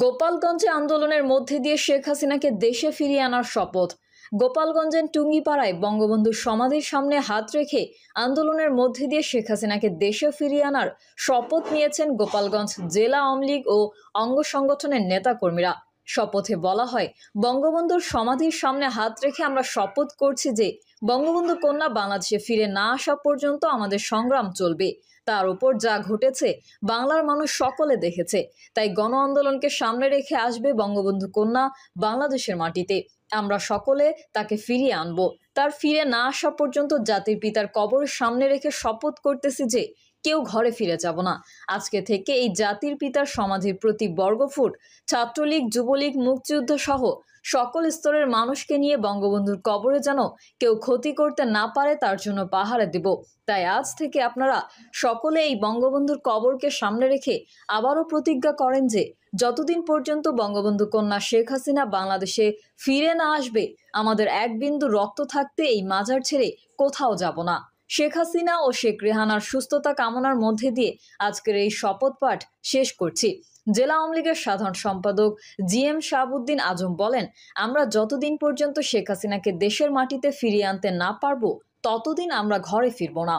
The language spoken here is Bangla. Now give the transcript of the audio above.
গোপালগঞ্জে আন্দোলনের মধ্যে দিয়ে শেখ হাসিনাকে দেশে ফিরিয়ে আনার শপথ। গোপালগঞ্জের টুঙ্গিপাড়ায় বঙ্গবন্ধুর সমাধির সামনে হাত রেখে আন্দোলনের মধ্যে দিয়ে শেখ হাসিনাকে দেশে ফিরিয়ে আনার শপথ নিয়েছেন গোপালগঞ্জ জেলা আওয়ামী লীগ ও অঙ্গ সংগঠনের নেতাকর্মীরা। শপথে বলা হয়, বঙ্গবন্ধুর সমাধির সামনে হাত রেখে আমরা শপথ করছি যে বঙ্গবন্ধু কন্যা বাংলাদেশে ফিরে না আসা পর্যন্ত আমাদের সংগ্রাম চলবে। তার উপর যা ঘটেছে বাংলার মানুষ সকলে দেখেছে, তাই গণ আন্দোলনকে সামনে রেখে আসবে বঙ্গবন্ধু কন্যা বাংলাদেশের মাটিতে। আমরা সকলে তাকে ফিরিয়ে আনব। তার ফিরে না আসা পর্যন্ত জাতির পিতার কবরের সামনে রেখে শপথ করতেছি যে কেউ ঘরে ফিরে যাব না। আজকে থেকে এই জাতির পিতার সমাধির প্রতি বর্গফুট ছাত্রলীগ, যুবলীগ, মুক্তিযুদ্ধ সহ সকল স্তরের মানুষকে নিয়ে বঙ্গবন্ধুর কবরে যেন কেউ ক্ষতি করতে না পারে তার জন্য পাহারা দেব। তাই আজ থেকে আপনারা সকলে এই বঙ্গবন্ধুর কবরকে সামনে রেখে আবারও প্রতিজ্ঞা করেন যে যতদিন পর্যন্ত বঙ্গবন্ধু কন্যা শেখ হাসিনা বাংলাদেশে ফিরে না আসবে, আমাদের এক বিন্দু রক্ত থাকতে এই মাজার ছেড়ে কোথাও যাব না। শেখ হাসিনা ও শেখ রেহানার সুস্থতা কামনার মধ্যে দিয়ে আজকের এই শপথ পাঠ শেষ করছি। জেলা আওয়ামী লীগের সাধারণ সম্পাদক জিএম শাহাবুদ্দিন আজম বলেন, আমরা যতদিন পর্যন্ত শেখ হাসিনাকে দেশের মাটিতে ফিরিয়ে আনতে না পারবো ততদিন আমরা ঘরে ফিরব না।